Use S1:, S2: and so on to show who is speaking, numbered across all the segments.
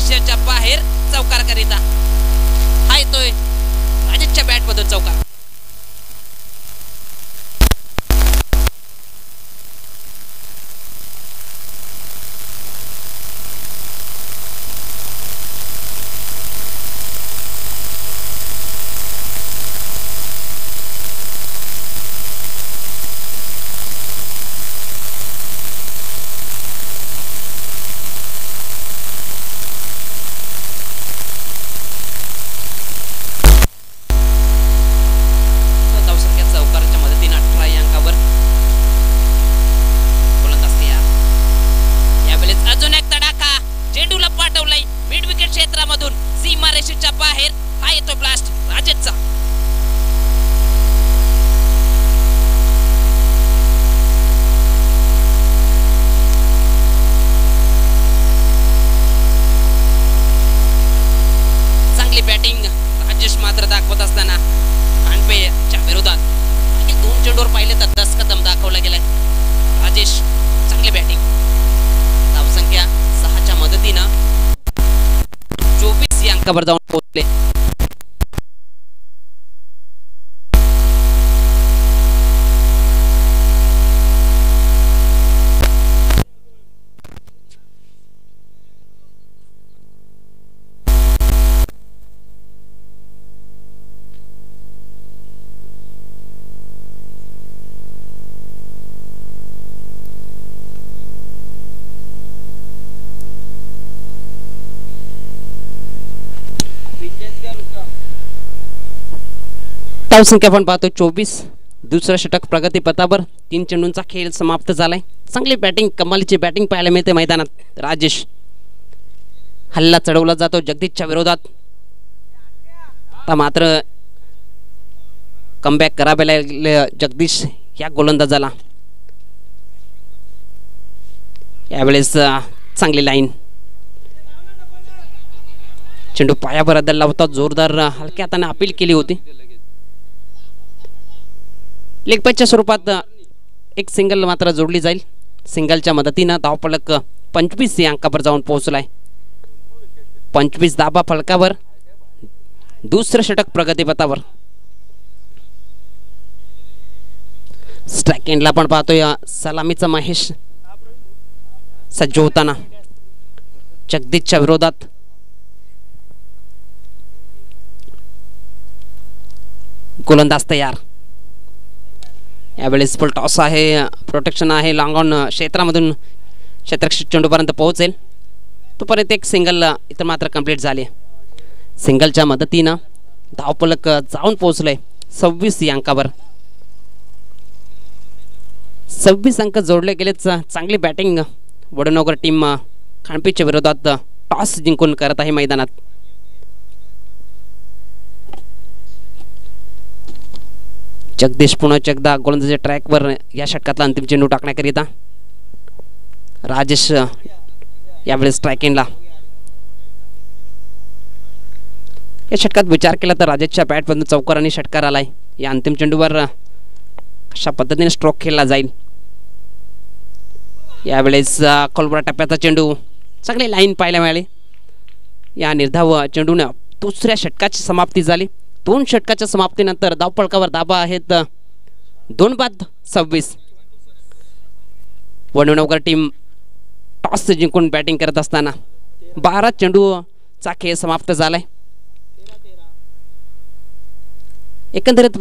S1: सीमारेषेच्या बाहेर चौकार करिता हा येतोय राजेशच्या बॅट मधून चौकार. सीमारेषेच्या बाहेर हा येतो ब्लास्ट राजेशचा. चांगली बॅटिंग राजेश मात्र दाखवत असताना कानपेच्या विरोधात दोन चेंडूवर पाहिले तर 10 कदम दाखवला गेलाय. राजेश चांगली बॅटिंग. धावसंख्या 6च्या मदतीनं 24 या अंकावर जाऊन पोहोचले. धावसंख्या आपण पाहतो 24. दुसरा षटक प्रगतीपथावर. 3 चेंडूंचा खेळ समाप्त झालाय. चांगली बॅटिंग, कमालीची बॅटिंग पाहायला मिळते मैदानात. राजेश हल्ला चढवला जातो जगदीशच्या विरोधात. आता मात्र कमबॅक करावे लागले जगदीश या गोलंदाजाला. यावेळेस चांगली लाईन. चेंडू पायावर अदलला होता. जोरदार हलक्या हाताने अपील केली होती. लेग पॅचच्या स्वरूपात एक सिंगल मात्र जोडली जाईल. सिंगलच्या मदतीनं धावफलक 25 या अंकावर जाऊन पोहोचलाय. 25 धाबा फलकावर. दुसरं षटक प्रगतीपथावर. स्ट्राईक एंडला पण पाहतोय सलामीचा महेश सज्ज होताना जगदीशच्या विरोधात. गोलंदाज तयार. यावेळेस फुल टॉस आहे. प्रोटेक्शन आहे. लॉंग ऑन क्षेत्रामधून क्षेत्ररक्षक चेंडूपर्यंत पोहोचेल तोपर्यंत एक सिंगल इतर मात्र कंप्लीट झाली. सिंगलच्या मदतीनं धावफलक जाऊन पोहोचले 26 या अंकावर. 26 अंक जोडले गेलेच. चांगली बॅटिंग वडनगर टीम खांडपीच्या विरोधात टॉस जिंकून करत आहे मैदानात. जगदीश पुन्हा एकदा गोलंदाजी ट्रॅकवर या षटकातला अंतिम चेंडू टाकण्याकरिता. राजेश यावेळेस स्ट्राईक एंडला. या षटकात विचार केला तर राजेशच्या बॅटमधून चौकार आणि षटकार आलाय. या अंतिम चेंडूवर कशा पद्धतीने स्ट्रोक खेळला जाईल. यावेळेस खोलवर टप्प्याचा चेंडू. चांगली लाईन पाहायला मिळाली. या निर्धाव चेंडूने दुसऱ्या षटकाची समाप्ती झाली. 2 षटकाच्या समाप्तीनंतर धावफलकावर धाबा आहेत 2-26. वडनगर टीम टॉस जिंकून बॅटिंग करत असताना 12 चेंडूचा खेळ समाप्त झालाय. एकंदरीत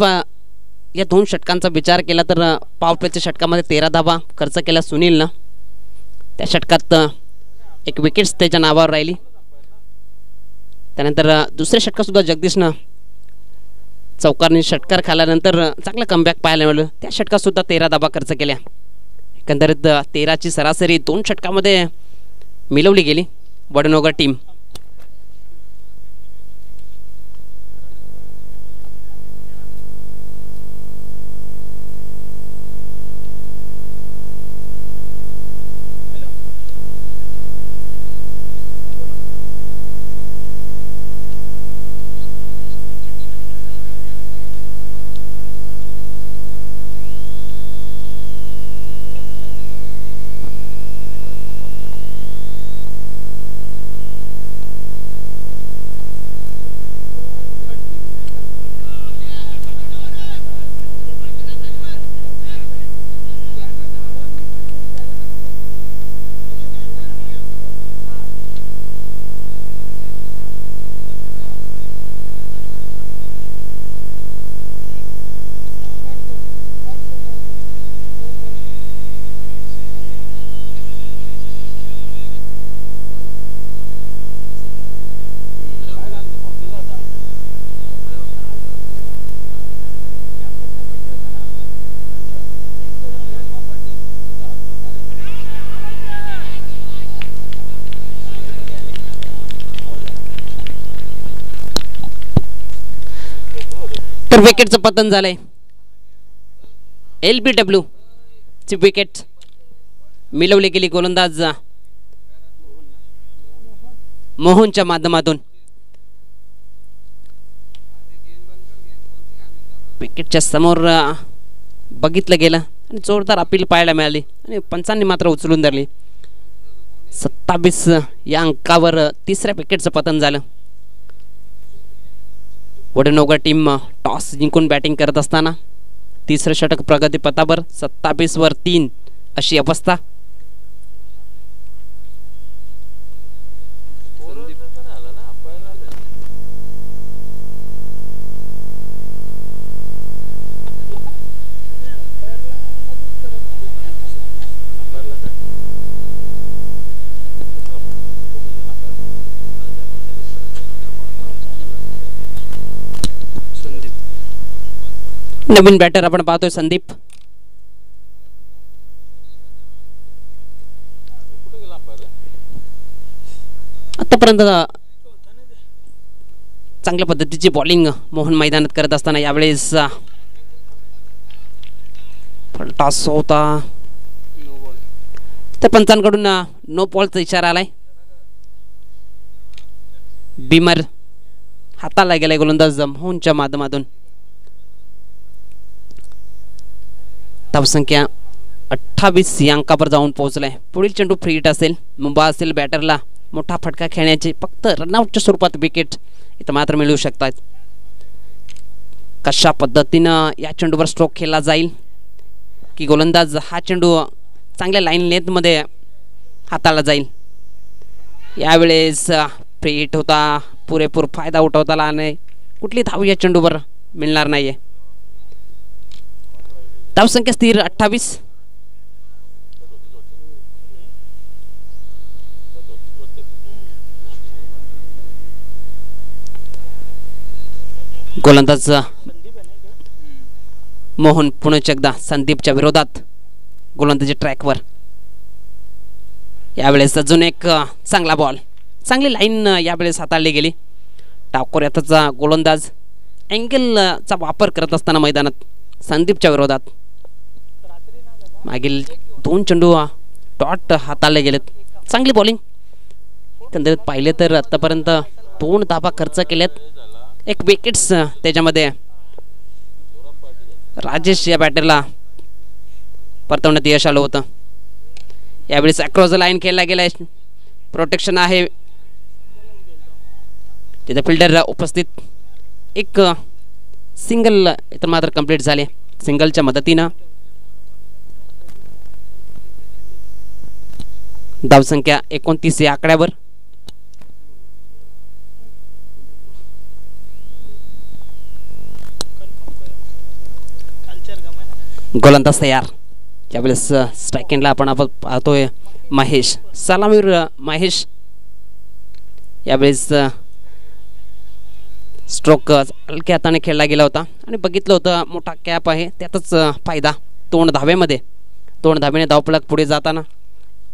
S1: या 2 षटकांचा विचार केला तर पॉवर प्लेच्या षटकामध्ये 13 धाबा खर्च केला सुनीलनं. त्या षटकात एक विकेट्स त्याच्या नावावर राहिली. त्यानंतर दुसऱ्या षटकात सुद्धा जगदीशनं चौकारने षटकार खाल्यानंतर चांगलं कमबॅक पाहायला मिळालं. त्या षटकात सुद्धा 13 धाबा खर्च केल्या. एकंदरीत 13ची सरासरी 2 षटकामध्ये मिळवली गेली वडनगर टीम. तर विकेटचं पतन झालंय. LBW ची विकेट मिळवली गेली गोलंदाज मोहनच्या माध्यमातून. विकेटच्या समोर बघितलं गेलं आणि जोरदार अपील पाहायला मिळाली आणि पंचांनी मात्र उचलून धरली. 27 या अंकावर तिसऱ्या विकेटचं पतन झालं. वडनोगा टीम टॉस जिंकून बॅटिंग करत असताना तिसरं षटक प्रगतीपथावर. 27 वर 3 अशी अवस्था. नवीन बॅटर आपण पाहतोय संदीप. आतापर्यंत चांगल्या पद्धतीची बॉलिंग मोहन मैदानात करत असताना यावेळेस टॉस होता तर पंचांकडून नो बॉलचा इशारा आलाय. बिमर हाताला गेलाय गोलंदाज मोहनच्या माध्यमातून. धावसंख्या 28 या अंकावर जाऊन पोहोचलाय. पुढील चेंडू फ्री हिट असेल. मुंबई असेल बॅटरला मोठा फटका खेळण्याचे फक्त रनआउटच्या स्वरूपात विकेट इथं मात्र मिळू शकतात. कशा पद्धतीनं या चेंडूवर स्ट्रोक खेळला जाईल की गोलंदाज हा चेंडू चांगल्या लाईन लेंथमध्ये हाताळला जाईल. यावेळेस फ्री हिट होता. पुरेपूर फायदा उठवता आला नाही. कुठली धाव या चेंडूवर मिळणार नाहीये. धावसंख्या स्थिर 28. गोलंदाज मोहन पुन्हा एकदा संदीपच्या विरोधात गोलंदाजी ट्रॅकवर. यावेळेस अजून एक चांगला बॉल. चांगली लाईन यावेळेस हाताळली गेली. टाकोऱ्याचा गोलंदाज अँगलचा वापर करत असताना मैदानात संदीपच्या विरोधात मागील 2 चेंडू डॉट हाताळले गेलेत. चांगली बॉलिंग एकंदरीत पाहिले तर आतापर्यंत 2 धाबा खर्च केल्यात. 1 विकेट्स त्याच्यामध्ये राजेश या बॅटरला परतवण्यात यश आलं होतं. यावेळेस अक्रॉस द लाईन खेळला गेलाय. प्रोटेक्शन आहे तिथे फिल्डर उपस्थित. एक सिंगल इतर मात्र कंप्लीट झाले. सिंगलच्या मदतीनं धावसंख्या 29 या आकड्यावर. गोलंदाज तयार. यावेळेस स्ट्राईक एंडला आपण पाहतोय महेश. सलामीर महेश. यावेळेस स्ट्रोक हलक्या हाताने खेळला गेला होता आणि बघितलं होतं मोठा कॅप आहे त्यातच फायदा. 2 धावेमध्ये 2 धावेने धावफलक पुढे जाताना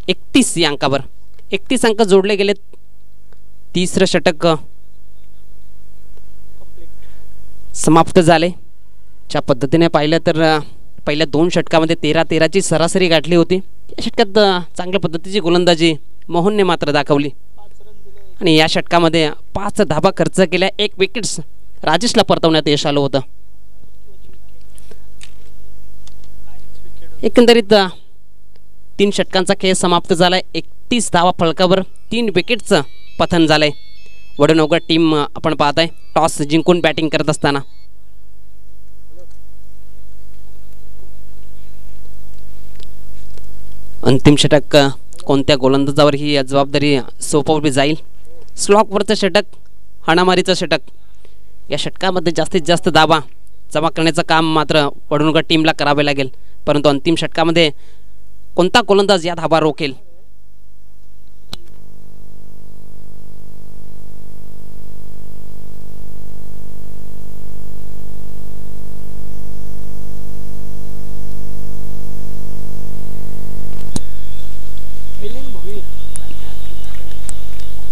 S1: 31 या अंकावर 31 अंक जोडले गेलेत. तिसरं षटक समाप्त झाले. ज्या पद्धतीने पाहिलं तर पहिल्या 2 षटकामध्ये 13-13ची सरासरी गाठली होती. या षटकात चांगल्या पद्धतीची गोलंदाजी मोहनने मात्र दाखवली आणि या षटकामध्ये 5 धाबा खर्च केल्या. 1 विकेट्स राजेशला परतवण्यात यश आलं होतं. एकंदरीत 3 षटकांचा खेळ समाप्त झालाय. 31 धावा फलकावर 3 विकेटचं पतन झालंय. वडनोगा टीम आपण पाहताय टॉस जिंकून बॅटिंग करत असताना. अंतिम षटक कोणत्या गोलंदाजावर ही जबाबदारी सोपवली जाईल. स्लॉकवरचं षटक, हाणामारीचं षटक. या षटकामध्ये जास्तीत जास्त धावा जमा करण्याचं काम मात्र वडनोगा टीमला करावे लागेल. परंतु अंतिम षटकामध्ये कोणता गोलंदाज या धावा रोखेल.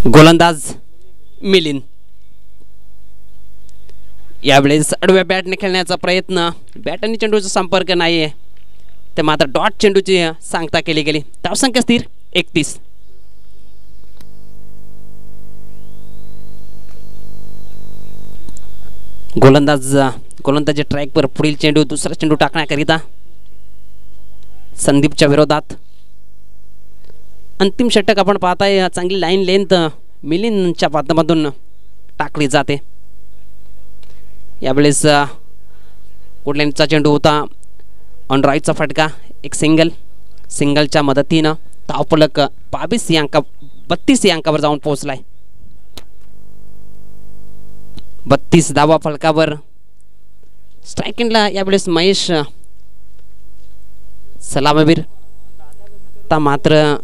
S1: गोलंदाज मिलिंद. यावेळेस आडव्या बॅटने खेळण्याचा प्रयत्न, बॅट आणि चेंडूचा संपर्क नाही आहे, ते मात्र डॉट चेंडूची सांगता केली गेली. धावसंख्या स्थिर 31. गोलंदाजी ट्रॅकवर, पुढील चेंडू दुसरा चेंडू टाकण्याकरिता संदीपच्या विरोधात. अंतिम षटक आपण पाहताय, चांगली लाईन लेंथ मिलिंदच्या माध्यमातून टाकली जाते. यावेळेस कुठल्याचा चेंडू होता, ऑन राईटचा फटका, एक सिंगलच्या मदतीनं धावफलक 32 या अंकावर जाऊन पोहोचलाय. 32 धावा फलकावर. स्ट्रायकिंगला यावेळेस महेश सलामीवीर, आता मात्र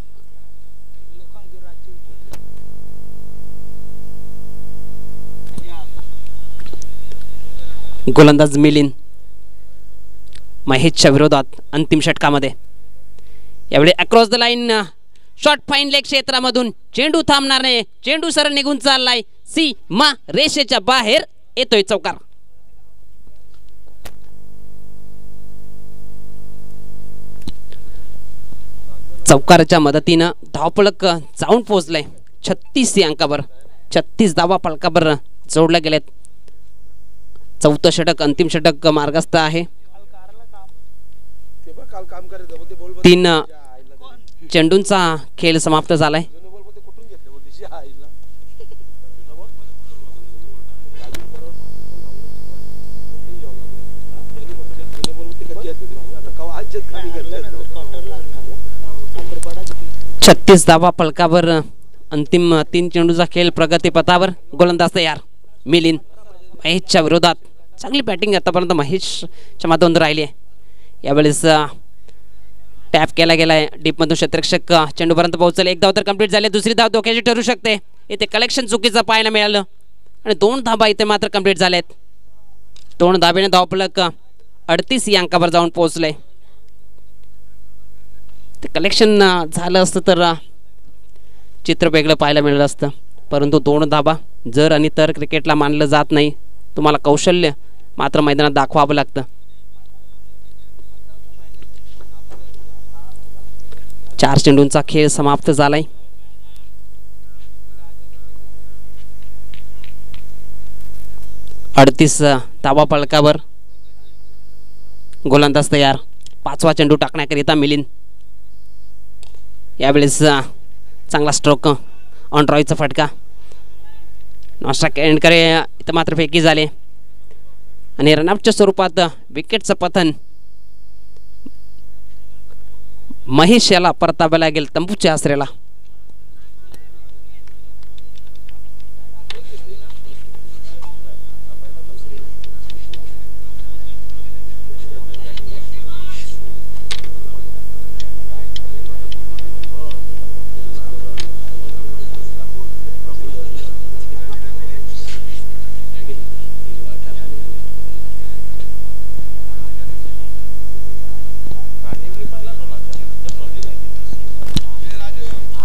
S1: गोलंदाज मिलिंद महेशच्या विरोधात अंतिम षटकामध्ये. यावेळी across the line short fine leg क्षेत्रामधून चेंडू थांबणार नाही, चेंडू सरळ निघून चाललाय, सीमा रेषेच्या बाहेर येतोय चौकार. चौकाराच्या मदतीनं धावफलक जाऊन पोहोचलाय 36 या अंकावर. 36 धावा फलकावर जोडल्या गेलेत. चौथं षटक, अंतिम षटक मार्गस्थ आहे. 3 चेंडूंचा खेळ समाप्त झालाय. छत्तीस धावा फलकावर. अंतिम 3 चेंडूचा खेळ प्रगतीपथावर. गोलंदाज तयार मिलिंद महेशच्या विरोधात. चांगली बॅटिंग आतापर्यंत महेशच्या माध्यमातून राहिली आहे. यावेळेस टॅप केला गेलाय डीपमधून क्षेत्ररक्षक चेंडूपर्यंत पोहोचले. 1 धाव तर कंप्लीट झाले, दुसरी धाव धोक्याची ठरू शकते. इथे कलेक्शन चुकीचं पाहायला मिळालं आणि 2 धावा इथे मात्र कंप्लीट झाल्यात. 2 धावेने धावफलक 38 या अंकावर जाऊन पोहोचले. ते कलेक्शन झालं असतं तर चित्र वेगळं पाहायला मिळालं असतं, परंतु 2 धावा जर आणि तर क्रिकेटला मानलं जात नाही. तुम्हाला कौशल्य मात्र मैदानात दाखवावं लागतं. 4 चेंडूंचा खेळ समाप्त झालाय. अडतीस धावा फलकावर. गोलंदाज तयार. 5वा चेंडू टाकण्याकरिता मिलिंद. यावेळेस चांगला स्ट्रोक, ऑन ड्रॉईचा फटका. नॉस्ट्राक एंड करे इथं मात्र फेकी झाले आणि रनआउटच्या स्वरूपात विकेटचं पतन. महेश याला परताव्या लागेल तंबूच्या आसरेला.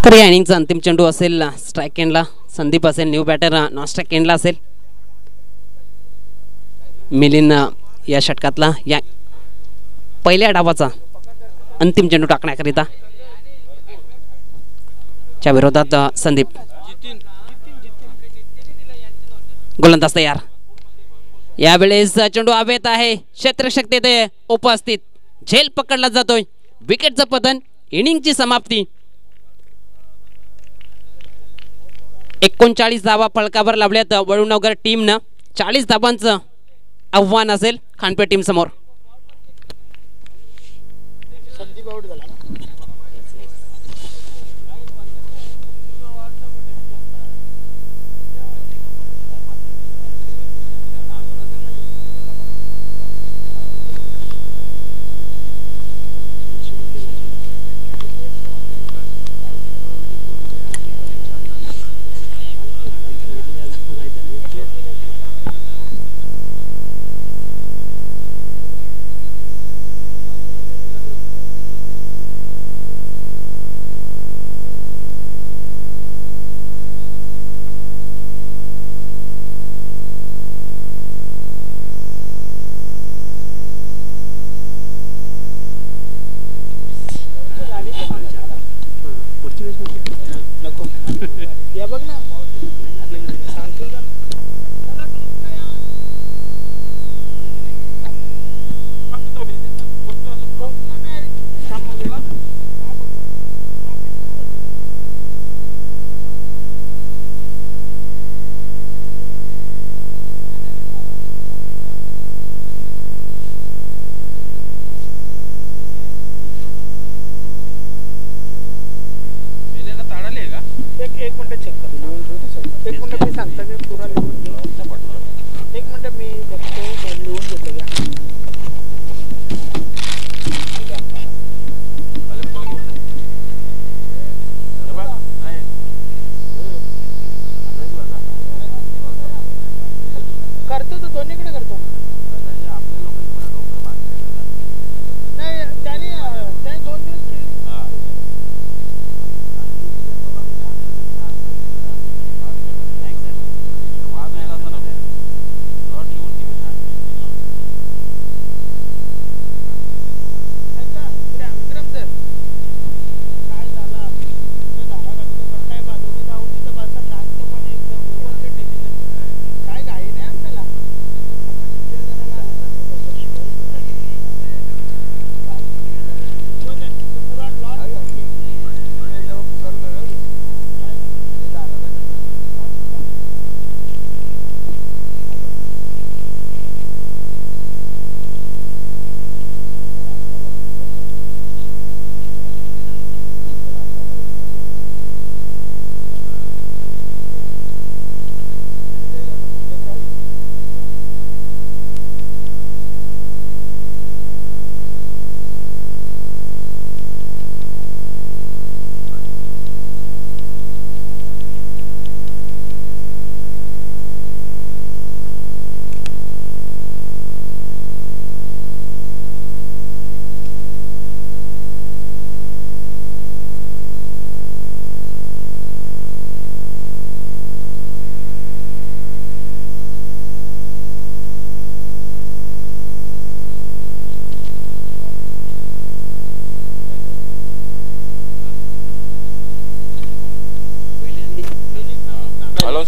S1: तर या इनिंगचा अंतिम चेंडू असेल स्ट्राईक एंडला. संदीप असेल न्यू बॅटर, नॉन स्ट्राईक एंडला असेल मिलिंद. या षटकातला या पहिल्या डावाचा अंतिम चेंडू टाकण्याकरिता च्या विरोधात संदीप. गोलंदाज तयार. यावेळेस चेंडू हवेत आहे, क्षेत्ररक्षक तेथे उपस्थित. झेल पकडला जातोय, विकेटचं पतन, इनिंगची समाप्ती. 39 धावा फलकावर लावल्यात वडूनगर टीमनं. 40 धावांचं आव्हान असेल खानपेठ टीम समोर.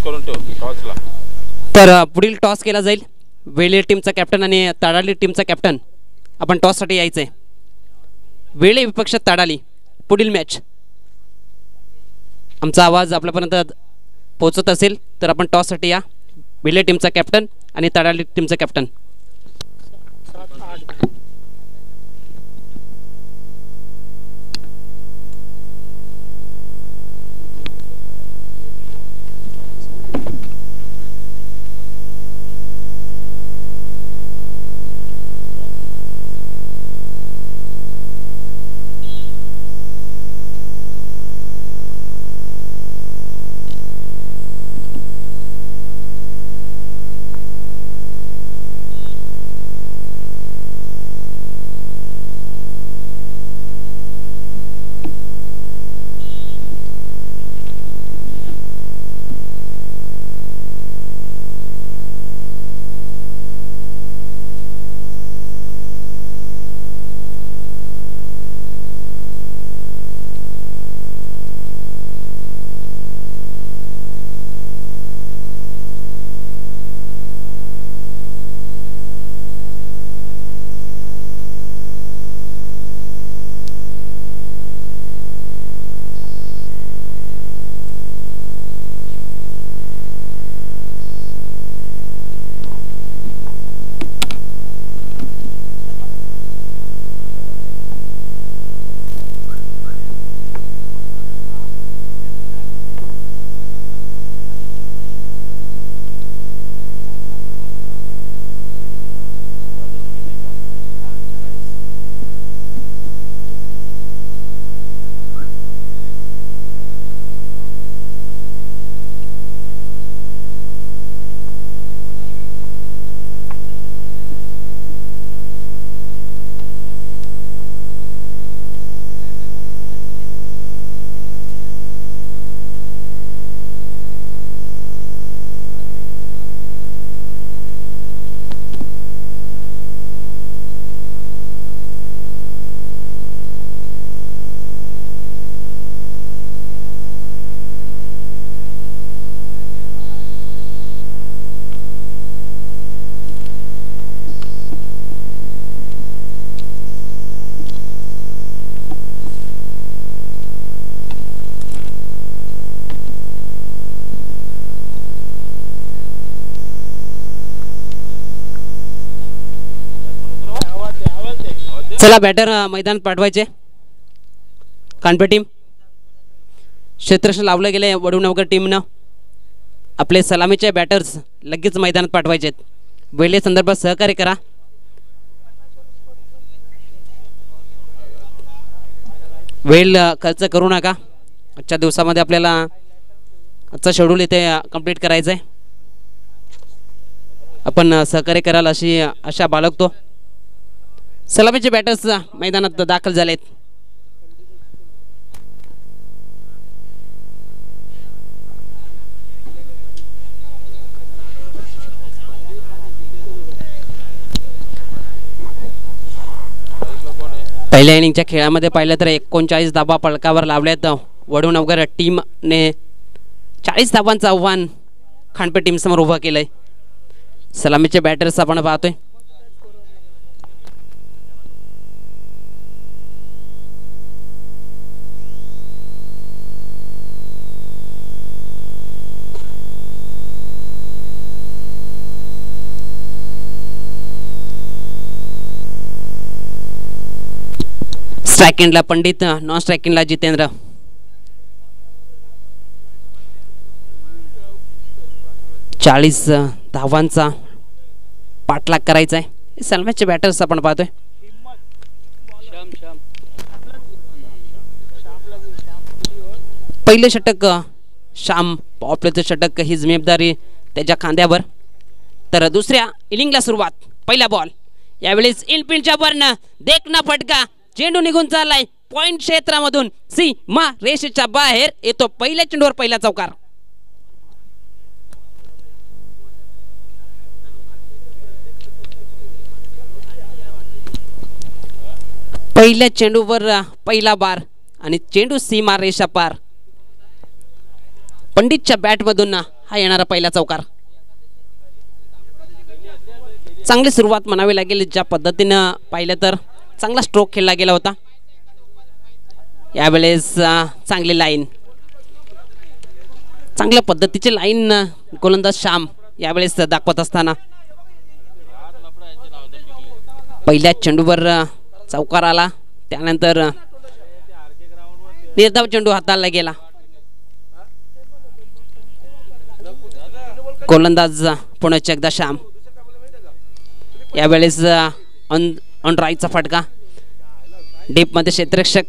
S2: करून ठेव टॉसला.
S1: तर पुढील टॉस केला जाईल. वेळे टीमचा कॅप्टन आणि ताडाली टीमचा कॅप्टन आपण टॉससाठी यायचं आहे. वेळे विपक्ष ताडाली. पुढील मॅच. आमचा आवाज आपल्यापर्यंत पोहोचत असेल तर आपण टॉससाठी या. वेळे टीमचा कॅप्टन आणि ताडाली टीमचा कॅप्टन. चला बॅटर मैदानात पाठवायचे. कानपे टीम क्षेत्ररक्षण लावलं गेले. वडूनगर टीमनं आपले सलामीचे बॅटर्स लगेच मैदानात पाठवायचे. वेळे संदर्भात सहकार्य करा. वेळ खर्च करू नका. आजच्या दिवसामध्ये आपल्याला आजचा शेड्यूल इथे कंप्लीट करायचं आहे. आपण सहकार्य कराल अशी आशा बाळगतो. सलामीचे बॅटर्स मैदानात दाखल झालेत. पहिल्या इनिंगच्या खेळामध्ये पाहिलं तर 39 धाबा पलकावर लावल्यात. वडूनगर टीमने 40 धाबांचं आव्हान खांडपे टीम समोर उभं केलंय. सलामीचे बॅटर्स आपण पाहतोय. स्ट्रायकिंगला पंडित, नॉन स्ट्रायकिंगला जितेंद्र. चाळीस धावांचा पाठलाग करायचा आहे. सलमानचे बॅटर्स आपण पाहतोय. पहिले षटक श्याम पॉपलेचं षटक ही जबाबदारी त्याच्या खांद्यावर. तर दुसऱ्या इनिंगला सुरुवात. पहिला बॉल. यावेळेस इनफिल्डच्या वरनं देखना फटका. चेंडू निघून चाललाय पॉइंट क्षेत्रामधून. सीमा रेषेच्या बाहेर येतो. पहिल्या चेंडूवर पहिला चौकार. पहिल्या चेंडूवर पहिला बार आणि चेंडू सीमा रेषा पार. पंडितच्या बॅटमधून हा येणारा पहिला चौकार. चांगली सुरुवात म्हणावी लागेल. ज्या पद्धतीनं पाहिलं तर चांगला स्ट्रोक खेळला गेला होता. यावेळेस चांगली लाईन, चांगल्या पद्धतीची लाईन गोलंदाज श्याम यावेळेस दाखवत असताना पहिल्या चेंडूवर चौकार आला. त्यानंतर निर्धाव चेंडू हाताळला गेला. गोलंदाज पुन्हा एकदा श्याम. यावेळेस ऑनराईचा फटका डीपमध्ये क्षेत्ररक्षक.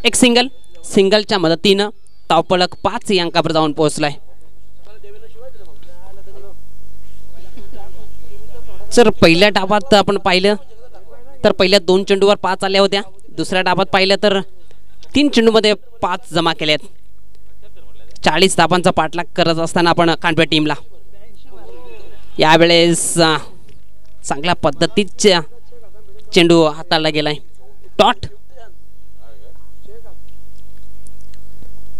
S1: एक सिंगलच्या मदतीनं धावफलक 5 या अंकावर जाऊन पोहोचलाय. सर पहिल्या डावात आपण पाहिलं तर पहिल्या 2 चेंडूवर 5 आल्या होत्या. दुसऱ्या डावात पाहिलं तर 3 चेंडूमध्ये 5 जमा केल्यात. 40 धावांचा पाठलाग करत असताना आपण कांडवे टीमला यावेळेस चांगल्या पद्धतीचा चेंडू हाताळला गेलाय. डॉट.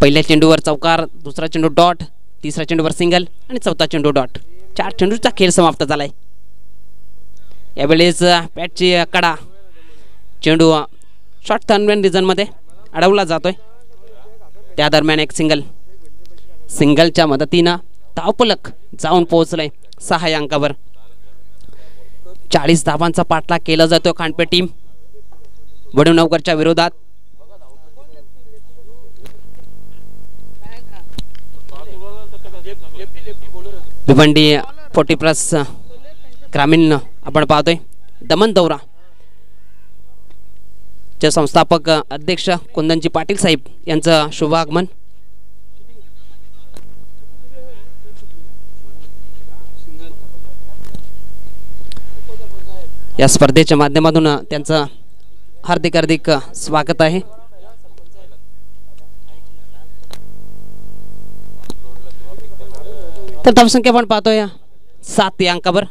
S1: पहिल्या चेंडूवर चौकार, दुसरा चेंडू डॉट, तिसऱ्या चेंडूवर सिंगल आणि चौथा चेंडू डॉट. 4 चेंडूचा खेळ समाप्त झालाय. यावेळेस बॅटची कडा, चेंडू शॉर्ट थर्न रिजनमध्ये अडवला जातोय. त्या दरम्यान एक सिंगलच्या मदतीनं धावफलक जाऊन पोहोचलंय 6 या अंकावर. 40 धावांचा पाठलाग केला जातो खांडपे टीम वडूनवकरच्या विरोधात. भिवंडी 40+ ग्रामीण आपण पाहतोय. दमन दौरा चे संस्थापक अध्यक्ष कुंदनजी पाटील साहेब यांचं शुभ आगमन. या स्पर्धेच्या माध्यमातून त्यांचं हार्दिक स्वागत आहे. तर धावसंख्या आपण पाहतोय 7 या अंकावर.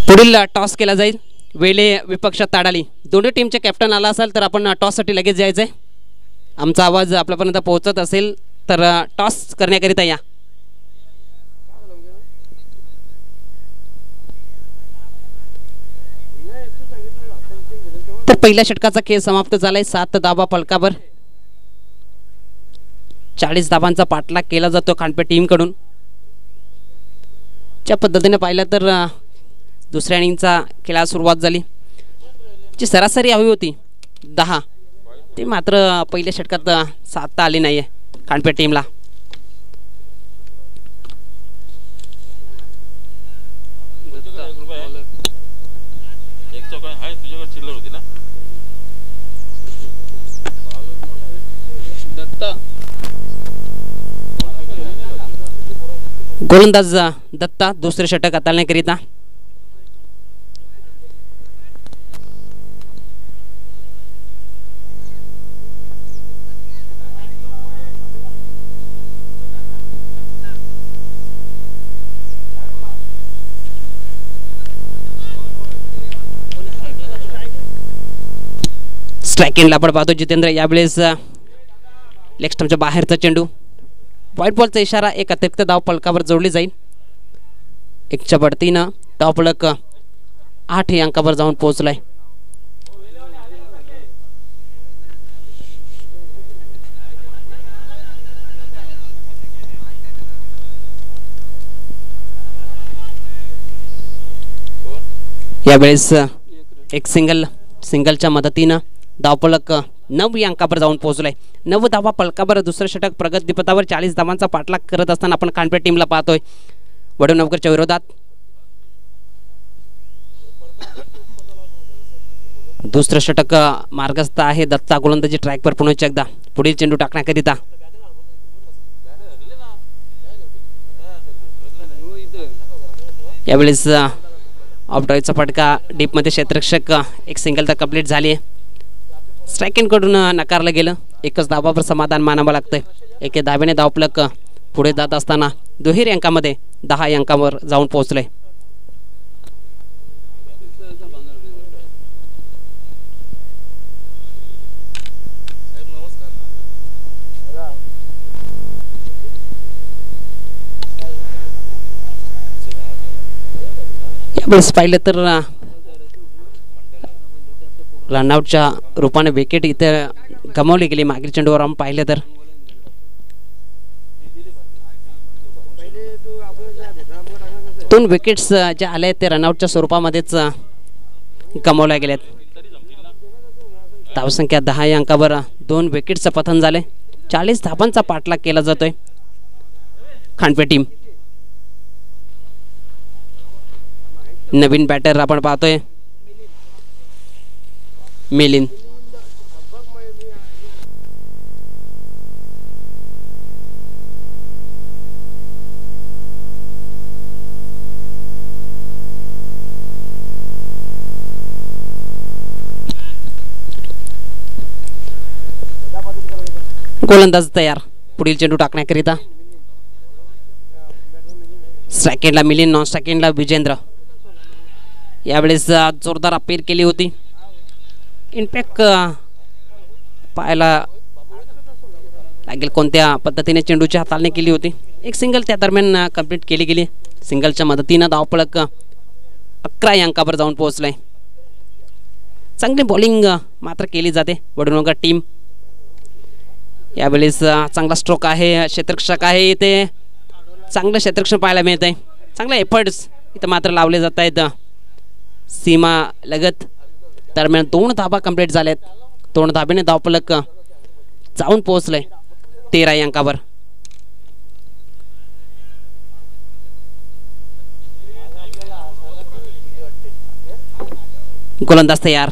S1: पुढील टॉस केला जाईल. वेळे विपक्षात ताडाली. दोन्ही टीमचे कॅप्टन आला असाल तर आपण टॉससाठी लगेच जायचंय. आमचा आवाज आपल्यापर्यंत पोहोचत असेल तर टॉस करण्याकरिता या. तर पहिल्या षटकाचा खेळ समाप्त झालाय 7 धावा फलकावर. 40 धावांचा पाठलाग केला जातो खांडपे टीम कडून. ज्या पद्धतीने पाहिलं तर दुसऱ्या इनिंगचा खेळाला सुरुवात झाली. जी सरासरी हवी होती 10 ते मात्र पहिल्या षटकात साधता आली नाहीये खांडपे टीमला. गोलंदाज दत्ता दुसरे षटक हाताळण्याकरिता. स्ट्राईक एंडला आपण पाहतो जितेंद्र. यावेळेस लेग स्टंपच्या बाहेरचा चेंडू. व्हाईट बॉलचा इशारा. एक अतिरिक्त धाव फलकावर जोडली जाईल. 1च्या बढतीनं धाव फलक 8 या अंकावर जाऊन पोहोचलाय. यावेळेस एक सिंगलच्या मदतीनं धावफलक 9 या अंकावर जाऊन पोहोचलाय. 9 धावा फलकावर दुसरं षटक प्रगतीपथावर 40 धावांचा पाठलाग करत असताना आपण कांडपे टीमला पाहतोय वडूनवकरच्या विरोधात. दुसरं षटक मार्गस्थ आहे. दत्ता गोलंदाजी ट्रॅकवर पुन्हा एकदा पुढील चेंडू टाकण्याकरिता. यावेळेस ऑफड्राईव्हचा फटका डीपमध्ये क्षेत्ररक्षक. एक सिंगल तर कंप्लीट झाली आहे. स्ट्राईक कडून नकारलं गेलं. एकच धावावर समाधान मानावं लागतंय. एके धावेने धावफलक पुढे जात असताना दुहेरी अंकामध्ये 10 अंकावर जाऊन पोहोचले. यावेळेस पाहिलं तर रनआउटच्या रूपाने विकेट इथे गमावली गेली. मागील चेंडूवर आपण पाहिलं तर दोन विकेट्स जे आले ते रनआउटच्या स्वरूपामध्येच गमावल्या गेल्यात. धावसंख्या 10 या अंकावर 2 विकेटचं पतन झाले. 40 धावांचा पाठलाग केला जातोय खांडपे टीम. नवीन बॅटर आपण पाहतोय मिलिंद. गोलंदाज तयार पुढील चेंडू टाकण्याकरिता. सेकंडला मिलिंद, नॉन सेकंडला विजेंद्र. यावेळेस जोरदार अपील केली होती. इनफॅक्ट पाहायला लागेल कोणत्या पद्धतीने चेंडूची हाताळणी केली होती. एक सिंगल त्या दरम्यान कंप्लीट केली गेली. सिंगलच्या मदतीनं धावफलक 11 या अंकावर जाऊन पोहोचलाय. चांगली बॉलिंग मात्र केली जाते वडनगर टीम. यावेळेस चांगला स्ट्रोक आहे, क्षेत्ररक्षक आहे इथे. चांगलं क्षेत्ररक्षण पाहायला मिळत आहे. चांगले एफर्ट्स इथं मात्र लावले जात आहेत. सीमा लगत दरम्यान 2 धाबा कंप्लीट झाल्यात. 2 धाब्याने धावफलक जाऊन पोहोचलंय 13 या अंकावर. गोलंदाज तयार.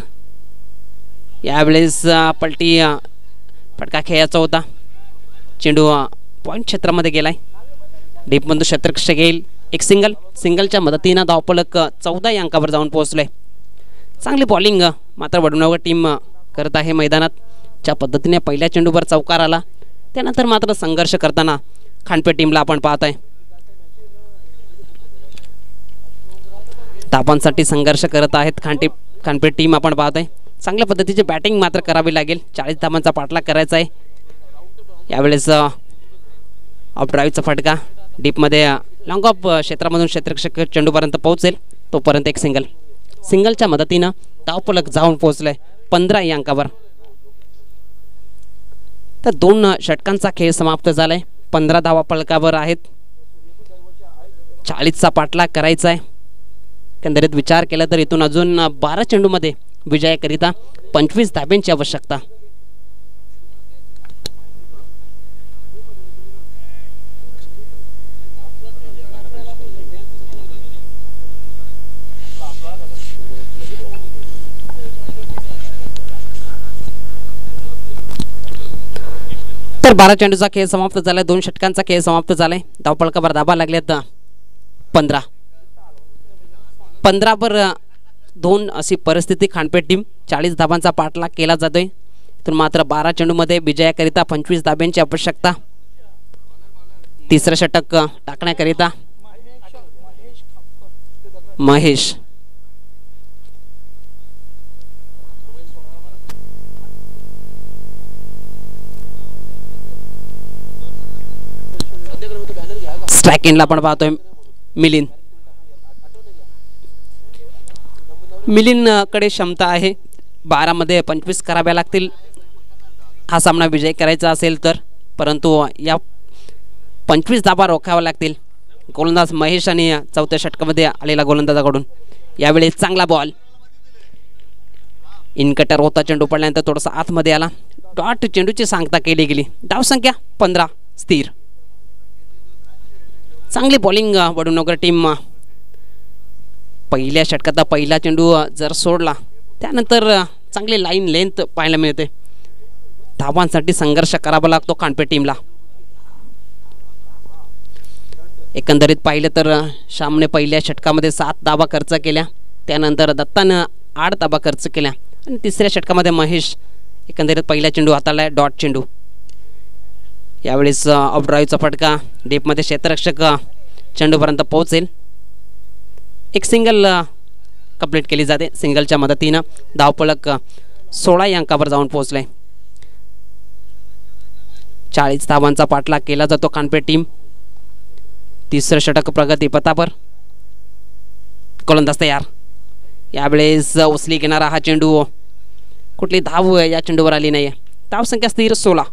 S1: यावेळेस पलटी फटका खेळायचा होता. चेंडू पॉईंट क्षेत्रामध्ये गेलाय. डीपमधून क्षेत्ररक्षक येईल. एक सिंगलच्या मदतीनं धावफलक 14 या अंकावर जाऊन पोहोचले. चांगली बॉलिंग मात्र वडनगर टीम करत आहे मैदानात. ज्या पद्धतीने पहिल्या चेंडूवर चौकार आला त्यानंतर मात्र संघर्ष करताना खांडपे टीमला आपण पाहत आहे. धावांसाठी संघर्ष करत आहेत खांडपे टीम आपण पाहत आहे. चांगल्या पद्धतीची बॅटिंग मात्र करावी लागेल. 40 धावांचा पाठलाग करायचा आहे. यावेळेस ऑफ ड्राईव्हचा फटका डीपमध्ये लॉंग ऑफ क्षेत्रामधून क्षेत्ररक्षक चेंडूपर्यंत पोहोचेल तोपर्यंत एक सिंगलच्या मदतीनं धावफलक जाऊन पोहोचलंय 15 या अंकावर. तर 2 षटकांचा खेळ समाप्त झालाय. 15 धावा फलकावर आहेत. 40चा पाठलाग करायचा आहे. एकंदरीत विचार केला तर इथून अजून 12 चेंडूमध्ये विजयाकरिता 25 धाब्यांची आवश्यकता. तर 12 चेंडूचा खेळ समाप्त झालाय. 2 षटकांचा खेळ समाप्त झालाय. धावफलकावर धाबा लागल्यात 15 वर 2 अशी परिस्थिती. खांडपे टीम 40 धाबांचा पाठलाग केला जातोय. तर मात्र 12 चेंडूमध्ये विजयाकरिता 25 धाब्यांची आवश्यकता. तिसरं षटक टाकण्याकरिता महेश. स्ट्राईक एंडला आपण पाहतोय मिलिंद. मिलिंद कडे क्षमता आहे. 12 मध्ये 25 कराव्या लागतील हा सामना विजय करायचा असेल तर. परंतु या 25 धाबा रोखाव्या लागतील. गोलंदाज महेश आणि 4थ्या षटकामध्ये आलेला गोलंदाजाकडून यावेळी चांगला बॉल. इनकटर होता. चेंडू पडल्यानंतर थोडासा आतमध्ये आला. डॉट चेंडूची सांगता केली गेली. धावसंख्या 15 स्थिर. चांगली बॉलिंग वडनगर टीम. पहिल्या षटकात पहिला चेंडू जर सोडला त्यानंतर चांगली लाईन लेंथ पाहायला मिळते. धावांसाठी संघर्ष करावा लागतो खांडपे टीमला. एकंदरीत पाहिलं तर श्यामने पहिल्या षटकामध्ये 7 धावा खर्च केल्या. त्यानंतर दत्तानं 8 धावा खर्च केल्या आणि तिसऱ्या षटकामध्ये महेश एकंदरीत पहिला चेंडू हाताळलाय. डॉट चेंडू. यावेळेस ऑफ ड्राईव्हचा फटका डीपमध्ये क्षेत्ररक्षक चेंडूपर्यंत पोहोचेल. एक सिंगल कंप्लीट केली जाते. सिंगलच्या मदतीनं धावफलक 16 या अंकावर जाऊन पोहोचले. 40 धावांचा पाठलाग केला जातो कानपेठ टीम. तिसरं षटक प्रगती पथावर. गोलंदाज तयार. यावेळेस उचली घेणारा हा चेंडू, कुठली धाव या चेंडूवर आली नाही. धाव संख्या स्थिर 16.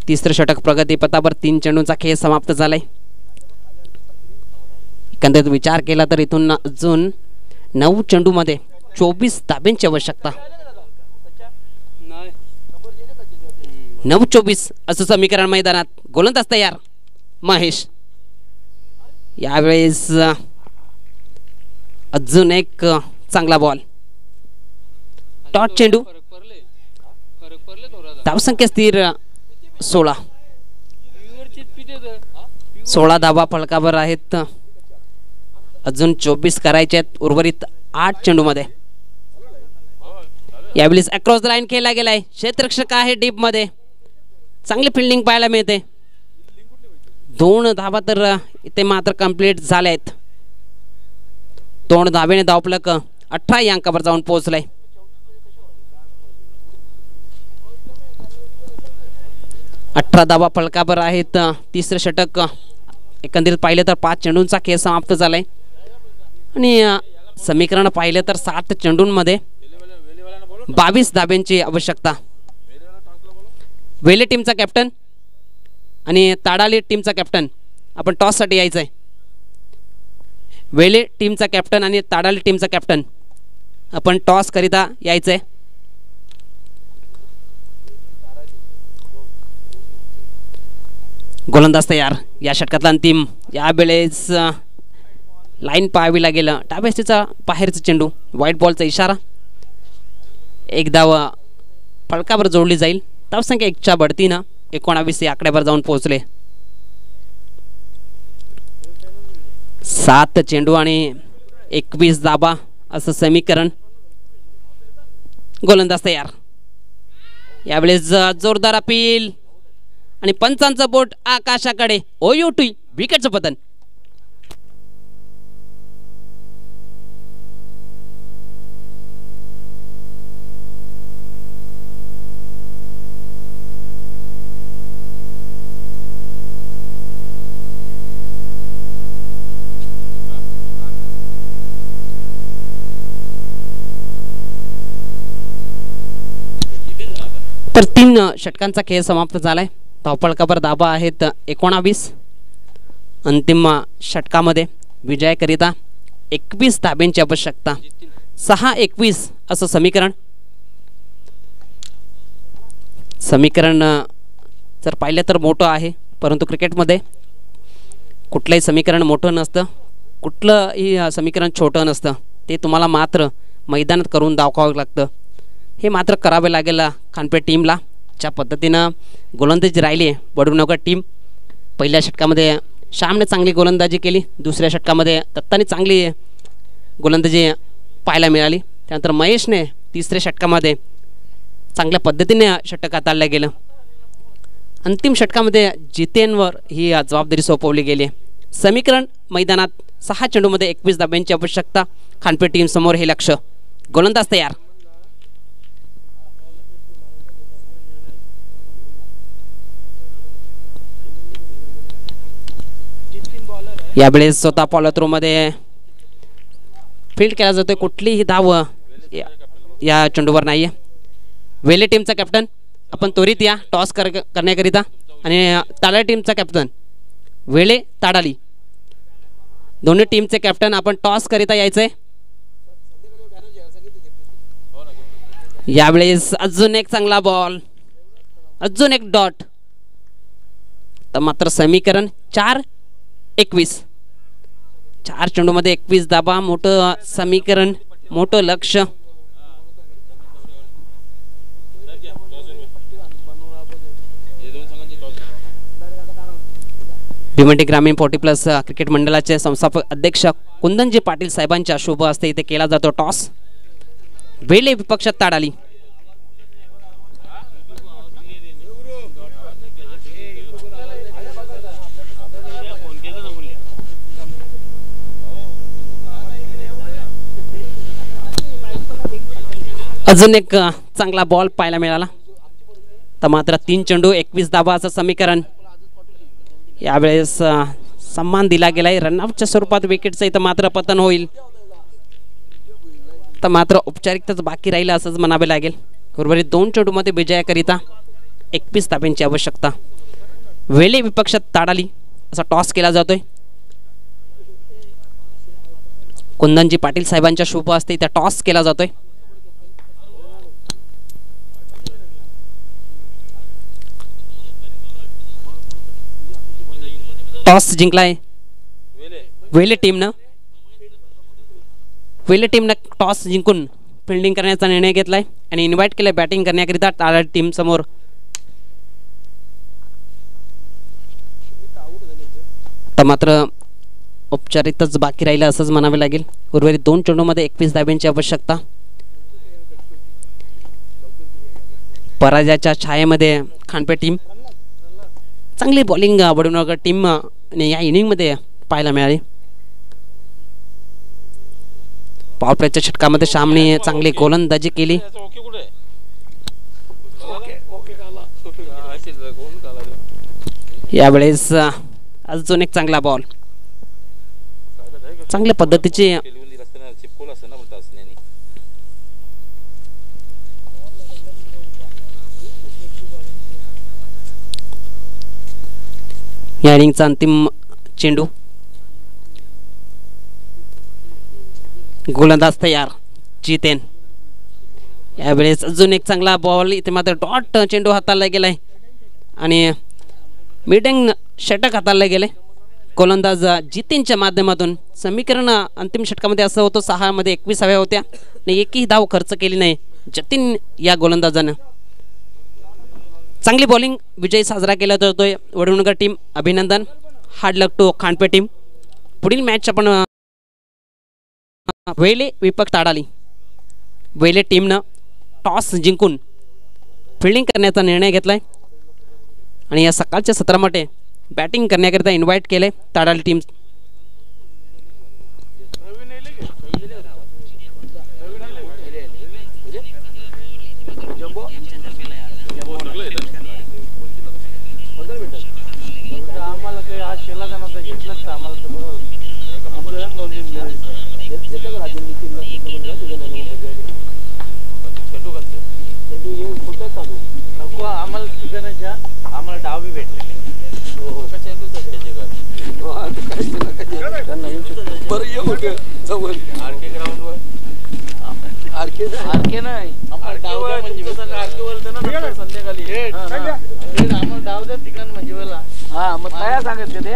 S1: तिसरं षटक प्रगती पथावर. 3 चेंडूंचा खेळ समाप्त झालाय. एकंदरीत विचार केला तर इथून अजून 9 चेंडूमध्ये 24 धाब्यांची आवश्यकता. 9-24 असं समीकरण मैदानात. गोलंदाज तयार महेश. यावेळेस अजून एक चांगला बॉल. टॉस चेंडू. धावसंख्या स्थिर 16. 16 धावा फलकावर आहेत. अजून 24 करायचे आहेत उर्वरित 8 चेंडूमध्ये. यावेळेस अक्रॉस द लाईन खेळला गेलाय. क्षेत्ररक्षक आहे डीप मध्ये. चांगली फिल्डिंग पाहायला मिळते. 2 धावा तर इथे मात्र कंप्लीट झाल्या आहेत. 2 धावेने धावफलक 18 या अंकावर जाऊन पोहोचलाय. अठरा धावा फलकावर आहेत. तिसरं षटक एकंदरीत पाहिलं तर 5 चेंडूंचा खेळ समाप्त झालाय. आणि समीकरण पाहिलं तर 7 चेंडूंमध्ये 22 धाब्यांची आवश्यकता. वेले टीमचा कॅप्टन आणि ताडाली टीमचा कॅप्टन आपण टॉससाठी यायचं आहे. वेले टीमचा कॅप्टन आणि ताडाली टीमचा कॅप्टन आपण टॉस करिता यायचं आहे. गोलंदाज तयार. या षटकातला अंतिम. यावेळेस लाईन पाहावी लागेल. डाव्याचा बाहेरचा चेंडू. व्हाईट बॉलचा इशारा. एक धाव फलकावर जोडली जाईल. धावसंख्या 1च्या बढतीनं 19 या आकड्यावर जाऊन पोहोचले. 7 चेंडू आणि 21 धाबा असं समीकरण. गोलंदाज तयार. यावेळेस जोरदार अपील आणि पंचांचं बोट आकाशाकडे. ओयोटी विकेटचं पतन. तर 3 षटकांचा खेळ समाप्त झालाय. धावफलकावर धाबा आहेत 19. अंतिम षटकामध्ये विजयाकरिता 21 धाब्यांची आवश्यकता. 6-21 असं समीकरण. समीकरण जर पाहिलं तर मोठं आहे, परंतु क्रिकेटमध्ये कुठलंही समीकरण मोठं नसतं, कुठलंही समीकरण छोटं नसतं. ते तुम्हाला मात्र मैदानात करून दाखवावं लागतं. हे मात्र करावे लागेल कानपेठ टीमला. ज्या पद्धतीनं गोलंदाजी राहिली आहे वडूनगर टीम. पहिल्या षटकामध्ये श्यामने चांगली गोलंदाजी केली. दुसऱ्या षटकामध्ये दत्ताने चांगली गोलंदाजी पाहायला मिळाली. त्यानंतर महेशने तिसऱ्या षटकामध्ये चांगल्या पद्धतीने षटक हाताळलं गेलं. अंतिम षटकामध्ये जितेनवर ही जबाबदारी सोपवली गेली. समीकरण मैदानात 6 चेंडूमध्ये 21 धाब्यांची आवश्यकता. कानपेठ टीम समोर हे लक्ष. गोलंदाज तयार. यावेळेस स्वतः पॉलो थ्रोमध्ये फील्ड केला जातोय. कुठलीही धाव या चेंडूवर नाही आहे. वेले टीमचा कॅप्टन आपण त्वरित या टॉस करण्याकरिता. आणि ताडाली टीमचा कॅप्टन वेले ताडाली दोन्ही टीमचे कॅप्टन आपण टॉस करिता यायचंय. यावेळेस अजून एक चांगला बॉल. अजून एक डॉट. तर मात्र समीकरण 4-21. 4 चेंडूमध्ये 21 धाबा. मोठं समीकरण, मोठं लक्ष. भिवंडी ग्रामीण 40+ क्रिकेट मंडळाचे संस्थापक अध्यक्ष कुंदनजी पाटील साहेबांच्या शुभ हस्ते इथे केला जातो टॉस. वेले विपक्षात ताडाली. अजून एक चांगला बॉल पाहायला मिळाला. तर मात्र 3 चेंडू 21 धावा असं समीकरण. यावेळेस सन्मान दिला गेलाय रनआउटच्या स्वरूपात विकेटचं इथं मात्र पतन होईल. तर मात्र औपचारिकताच बाकी राहिलं असंच म्हणावे लागेल. उर्वरित 2 चेंडूमध्ये विजयाकरिता 21 धाब्यांची आवश्यकता. वेळे विपक्षात ताडाली असा टॉस केला जातोय. कुंदनजी पाटील साहेबांच्या शुभ हस्ते त्या टॉस केला जातोय. टॉस जिंकलाय वेले टीमनं. वेले टीमनं टॉस जिंकून फिल्डिंग करण्याचा निर्णय घेतलाय आणि इन्व्हाइट केलंय बॅटिंग करण्याकरिता ताडाली टीम समोर. तर मात्र औपचारिकताच बाकी राहिलं असंच म्हणावे लागेल. उर्वरित 2 चेंडूमध्ये 21 धाब्यांची आवश्यकता. पराजयाच्या छायेमध्ये खानपे टीम चांगली बॉलिंग वडूनगर टीम या इनिंगमध्ये पाहायला मिळाली. पॉवर प्लेच्या षटकामध्ये श्यामने चांगली गोलंदाजी केली. यावेळेस अजून एक चांगला बॉल चांगल्या पद्धतीचे या इनिंगचा अंतिम चेंडू. गोलंदाज तयार जितेन. यावेळेस अजून एक चांगला बॉल इथे मात्र डॉट चेंडू हाताळला गेलाय आणि मीडियम षटक हाताळला गेले. गोलंदाज जितेनच्या माध्यमातून समीकरण अंतिम षटकामध्ये असं होतं 6 मध्ये 21 हव्या होत्या आणि एकही धाव खर्च केली नाही जतीन या गोलंदाजानं. चांगली बॉलिंग विजय साजरा केला जातोय वडूनगर टीम. अभिनंदन. Hard luck to Khanpe team. पुढील मॅच आपण वेले विपक्ष ताडाली. वेले टीमनं टॉस जिंकून फिल्डिंग करण्याचा निर्णय घेतलाय आणि या सकाळच्या सत्रामध्ये बॅटिंग करण्याकरिता इन्व्हाइट केले ताडाली टीम.
S2: आम्हाला डाव बी भेटले बरं ये होतं जवळ आरके ग्राउंड वर आरके नाही आम्हाला डाव द्या म्हणजे आरके वर ना नंतर संध्याकाळी आम्हाला डाव द्या ठिकाण म्हणजे हा मग काय सांगत ते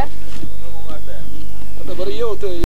S2: आता बरं ये होतं.